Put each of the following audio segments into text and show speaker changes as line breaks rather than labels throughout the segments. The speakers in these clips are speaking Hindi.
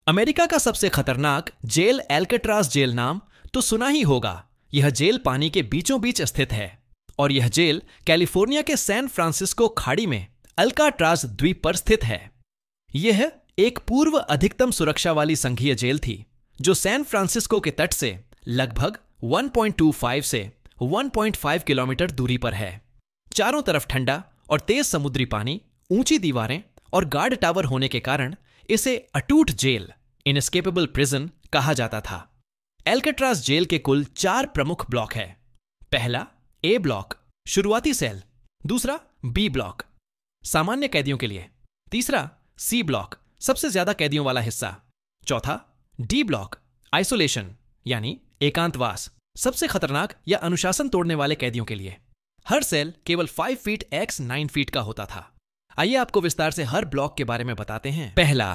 अमेरिका का सबसे खतरनाक जेल एल्काट्राज जेल नाम तो सुना ही होगा। यह जेल पानी के बीचों बीच स्थित है और यह जेल कैलिफोर्निया के सैन फ्रांसिस्को खाड़ी में अल्काट्राज द्वीप पर स्थित है। यह एक पूर्व अधिकतम सुरक्षा वाली संघीय जेल थी जो सैन फ्रांसिस्को के तट से लगभग 1.25 से 1.5 किलोमीटर दूरी पर है। चारों तरफ ठंडा और तेज समुद्री पानी, ऊंची दीवारें और गार्ड टावर होने के कारण इसे अटूट जेल, इनएस्केपेबल प्रिजन कहा जाता था। एल्काट्राज जेल के कुल 4 प्रमुख ब्लॉक है। पहला ए ब्लॉक, शुरुआती सेल। दूसरा बी ब्लॉक, सामान्य कैदियों के लिए। तीसरा सी ब्लॉक, सबसे ज्यादा कैदियों वाला हिस्सा। चौथा डी ब्लॉक, आइसोलेशन यानी एकांतवास, सबसे खतरनाक या अनुशासन तोड़ने वाले कैदियों के लिए। हर सेल केवल 5 फीट x 9 फीट का होता था। आइए आपको विस्तार से हर ब्लॉक के बारे में बताते हैं। पहला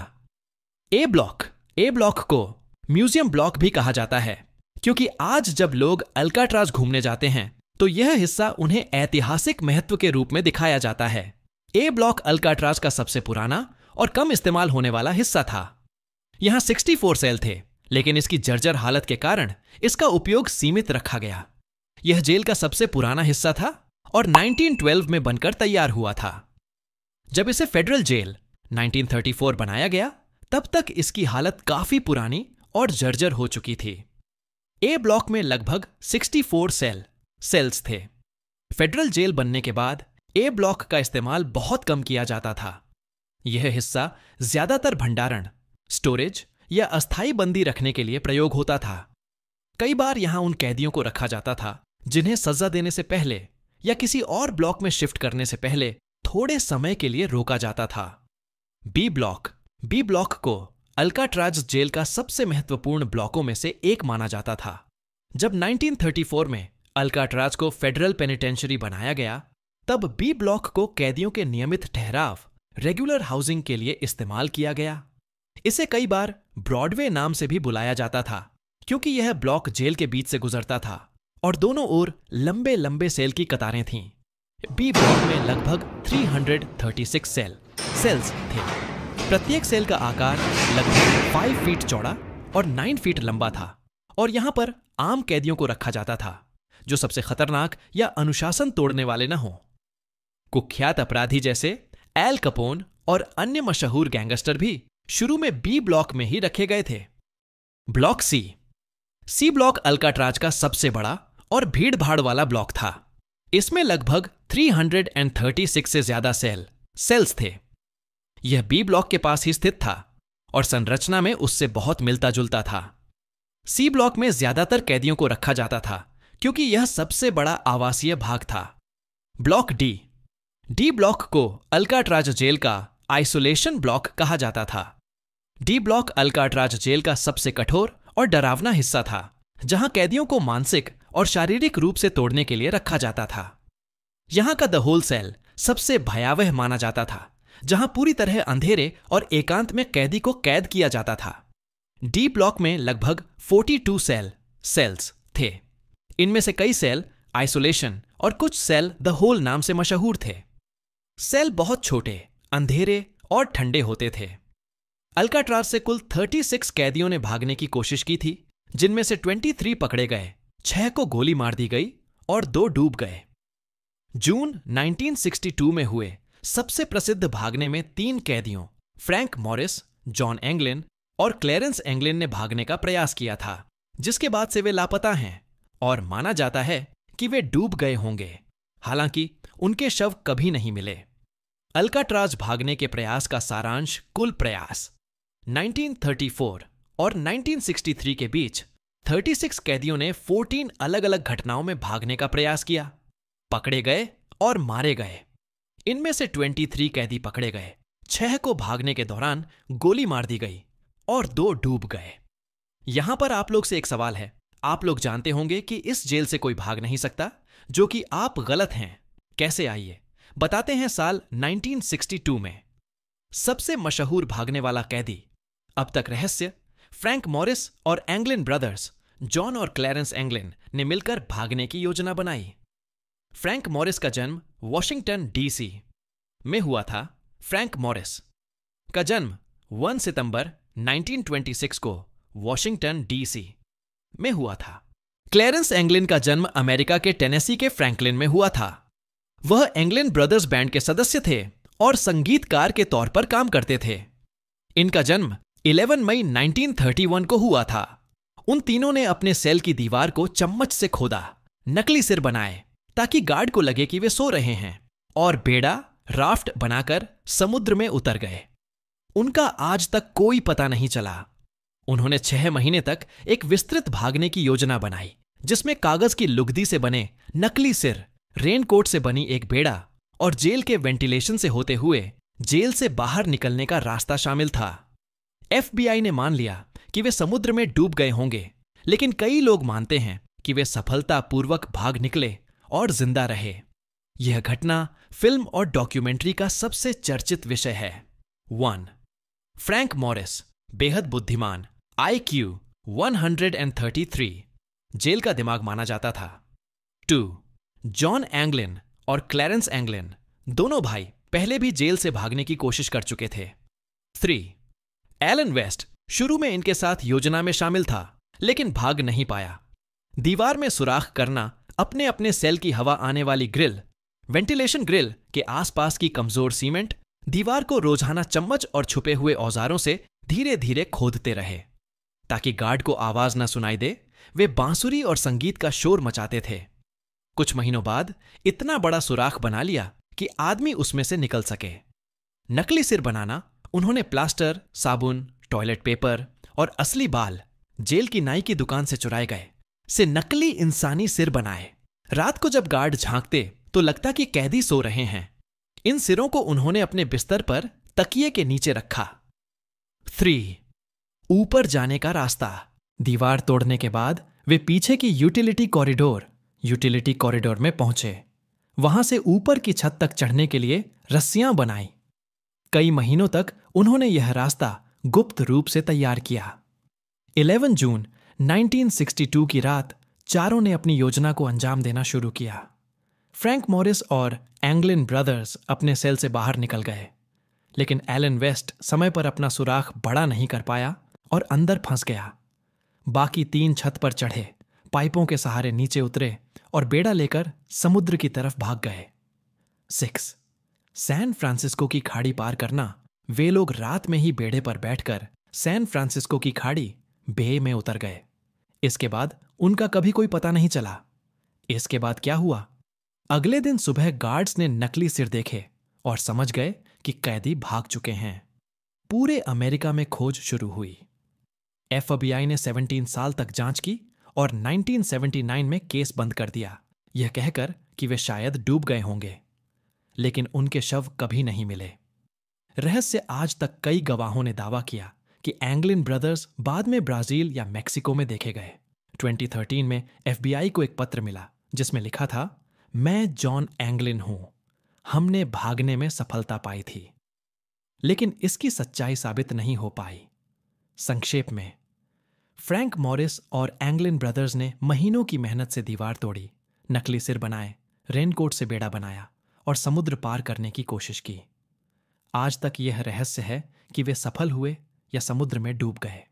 ए ब्लॉक। ए ब्लॉक को म्यूजियम ब्लॉक भी कहा जाता है क्योंकि आज जब लोग अल्काट्राज घूमने जाते हैं तो यह हिस्सा उन्हें ऐतिहासिक महत्व के रूप में दिखाया जाता है। ए ब्लॉक अल्काट्राज का सबसे पुराना और कम इस्तेमाल होने वाला हिस्सा था। यहां 64 सेल थे, लेकिन इसकी जर्जर हालत के कारण इसका उपयोग सीमित रखा गया। यह जेल का सबसे पुराना हिस्सा था और 1912 में बनकर तैयार हुआ था। जब इसे फेडरल जेल 1934 बनाया गया तब तक इसकी हालत काफी पुरानी और जर्जर हो चुकी थी। ए ब्लॉक में लगभग 64 सेल्स थे। फेडरल जेल बनने के बाद ए ब्लॉक का इस्तेमाल बहुत कम किया जाता था। यह हिस्सा ज्यादातर भंडारण, स्टोरेज या अस्थायी बंदी रखने के लिए प्रयोग होता था। कई बार यहां उन कैदियों को रखा जाता था जिन्हें सजा देने से पहले या किसी और ब्लॉक में शिफ्ट करने से पहले थोड़े समय के लिए रोका जाता था। B block. बी ब्लॉक को अल्काट्राज जेल का सबसे महत्वपूर्ण ब्लॉकों में से एक माना जाता था। जब 1934 में अल्काट्राज को फेडरल पेनिटेंशियरी बनाया गया तब बी ब्लॉक को कैदियों के नियमित ठहराव, रेगुलर हाउसिंग के लिए इस्तेमाल किया गया। इसे कई बार ब्रॉडवे नाम से भी बुलाया जाता था क्योंकि यह ब्लॉक जेल के बीच से गुजरता था और दोनों ओर लंबे लंबे सेल की कतारें थीं। बी ब्लॉक में लगभग 336 सेल्स थे। प्रत्येक सेल का आकार लगभग 5 फीट चौड़ा और 9 फीट लंबा था और यहां पर आम कैदियों को रखा जाता था जो सबसे खतरनाक या अनुशासन तोड़ने वाले न हों। कुख्यात अपराधी जैसे एल कैपोन और अन्य मशहूर गैंगस्टर भी शुरू में बी ब्लॉक में ही रखे गए थे। Block C. C block Alcatraz का सबसे बड़ा और भीड़ भाड़ वाला ब्लॉक था। इसमें लगभग 336 से ज्यादा सेल्स थे। यह बी ब्लॉक के पास ही स्थित था और संरचना में उससे बहुत मिलता जुलता था। सी ब्लॉक में ज्यादातर कैदियों को रखा जाता था क्योंकि यह सबसे बड़ा आवासीय भाग था। Block D. डी ब्लॉक को अल्काट्राज जेल का आइसोलेशन ब्लॉक कहा जाता था। डी ब्लॉक अल्काट्राज जेल का सबसे कठोर और डरावना हिस्सा था जहां कैदियों को मानसिक और शारीरिक रूप से तोड़ने के लिए रखा जाता था। यहां का द होल सेल सबसे भयावह माना जाता था जहां पूरी तरह अंधेरे और एकांत में कैदी को कैद किया जाता था। डी ब्लॉक में लगभग 42 सेल्स थे। इनमें से कई सेल आइसोलेशन और कुछ सेल द होल नाम से मशहूर थे। सेल बहुत छोटे, अंधेरे और ठंडे होते थे। अल्काट्राज से कुल 36 कैदियों ने भागने की कोशिश की थी, जिनमें से 23 पकड़े गए, 6 को गोली मार दी गई और 2 डूब गए। जून 1962 में हुए सबसे प्रसिद्ध भागने में 3 कैदियों फ्रैंक मॉरिस, जॉन एंगलिन और क्लेरेंस एंगलिन ने भागने का प्रयास किया था, जिसके बाद से वे लापता हैं और माना जाता है कि वे डूब गए होंगे। हालांकि उनके शव कभी नहीं मिले। अल्काट्राज भागने के प्रयास का सारांश कुल प्रयास 1934 और 1963 के बीच 36 कैदियों ने 14 अलग अलग घटनाओं में भागने का प्रयास किया, पकड़े गए और मारे गए। इनमें से 23 कैदी पकड़े गए, 6 को भागने के दौरान गोली मार दी गई और 2 डूब गए। यहां पर आप लोग से एक सवाल है। आप लोग जानते होंगे कि इस जेल से कोई भाग नहीं सकता, जो कि आप गलत हैं। कैसे, आइए बताते हैं। साल 1962 में सबसे मशहूर भागने वाला कैदी, अब तक रहस्य, फ्रैंक मॉरिस और एंगलिन ब्रदर्स जॉन और क्लैरेंस एंगलिन ने मिलकर भागने की योजना बनाई। फ्रैंक मॉरिस का जन्म वॉशिंगटन डीसी में हुआ था। फ्रैंक मॉरिस का जन्म 1 सितंबर 1926 को वॉशिंगटन डीसी में हुआ था। क्लैरेंस एंगलिन का जन्म अमेरिका के टेनेसी के फ्रैंकलिन में हुआ था। वह एंगलिन ब्रदर्स बैंड के सदस्य थे और संगीतकार के तौर पर काम करते थे। इनका जन्म 11 मई 1931 को हुआ था। उन तीनों ने अपने सेल की दीवार को चम्मच से खोदा, नकली सिर बनाए ताकि गार्ड को लगे कि वे सो रहे हैं, और बेड़ा राफ्ट बनाकर समुद्र में उतर गए। उनका आज तक कोई पता नहीं चला। उन्होंने 6 महीने तक एक विस्तृत भागने की योजना बनाई, जिसमें कागज की लुगदी से बने नकली सिर, रेनकोट से बनी एक बेड़ा और जेल के वेंटिलेशन से होते हुए जेल से बाहर निकलने का रास्ता शामिल था। FBI ने मान लिया कि वे समुद्र में डूब गए होंगे, लेकिन कई लोग मानते हैं कि वे सफलतापूर्वक भाग निकले और जिंदा रहे। यह घटना फिल्म और डॉक्यूमेंट्री का सबसे चर्चित विषय है। 1. फ्रैंक मॉरिस, बेहद बुद्धिमान, IQ 133, जेल का दिमाग माना जाता था। 2. जॉन एंगलिन और क्लैरेंस एंगलिन, दोनों भाई पहले भी जेल से भागने की कोशिश कर चुके थे। 3. एलन वेस्ट शुरू में इनके साथ योजना में शामिल था, लेकिन भाग नहीं पाया। दीवार में सुराख करना, अपने अपने सेल की हवा आने वाली ग्रिल, वेंटिलेशन ग्रिल के आसपास की कमजोर सीमेंट, दीवार को रोजाना चम्मच और छुपे हुए औजारों से धीरे धीरे खोदते रहे ताकि गार्ड को आवाज न सुनाई दे। वे बांसुरी और संगीत का शोर मचाते थे। कुछ महीनों बाद इतना बड़ा सुराख बना लिया कि आदमी उसमें से निकल सके। नकली सिर बनाना, उन्होंने प्लास्टर, साबुन, टॉयलेट पेपर और असली बाल जेल की नाई की दुकान से चुराए गए से नकली इंसानी सिर बनाए। रात को जब गार्ड झांकते तो लगता कि कैदी सो रहे हैं। इन सिरों को उन्होंने अपने बिस्तर पर तकिए के नीचे रखा। 3. ऊपर जाने का रास्ता। दीवार तोड़ने के बाद वे पीछे की यूटिलिटी कॉरिडोर में पहुंचे। वहां से ऊपर की छत तक चढ़ने के लिए रस्सियां बनाई। कई महीनों तक उन्होंने यह रास्ता गुप्त रूप से तैयार किया। 11 जून 1962 की रात चारों ने अपनी योजना को अंजाम देना शुरू किया। फ्रैंक मॉरिस और एंगलिन ब्रदर्स अपने सेल से बाहर निकल गए, लेकिन एलन वेस्ट समय पर अपना सुराख बड़ा नहीं कर पाया और अंदर फंस गया। बाकी 3 छत पर चढ़े, पाइपों के सहारे नीचे उतरे और बेड़ा लेकर समुद्र की तरफ भाग गए। 6. सैन फ्रांसिस्को की खाड़ी पार करना। वे लोग रात में ही बेड़े पर बैठकर सैन फ्रांसिस्को की खाड़ी बे में उतर गए। इसके बाद उनका कभी कोई पता नहीं चला। इसके बाद क्या हुआ? अगले दिन सुबह गार्ड्स ने नकली सिर देखे और समझ गए कि कैदी भाग चुके हैं। पूरे अमेरिका में खोज शुरू हुई। FBI ने 17 साल तक जांच की और 1979 में केस बंद कर दिया, यह कहकर कि वे शायद डूब गए होंगे, लेकिन उनके शव कभी नहीं मिले। रहस्य आज तक कई गवाहों ने दावा किया कि एंगलिन ब्रदर्स बाद में ब्राजील या मेक्सिको में देखे गए। 2013 में FBI को एक पत्र मिला जिसमें लिखा था, मैं जॉन एंगलिन हूं, हमने भागने में सफलता पाई थी। लेकिन इसकी सच्चाई साबित नहीं हो पाई। संक्षेप में, फ्रैंक मॉरिस और एंगलिन ब्रदर्स ने महीनों की मेहनत से दीवार तोड़ी, नकली सिर बनाए, रेनकोट से बेड़ा बनाया और समुद्र पार करने की कोशिश की। आज तक यह रहस्य है कि वे सफल हुए या समुद्र में डूब गए।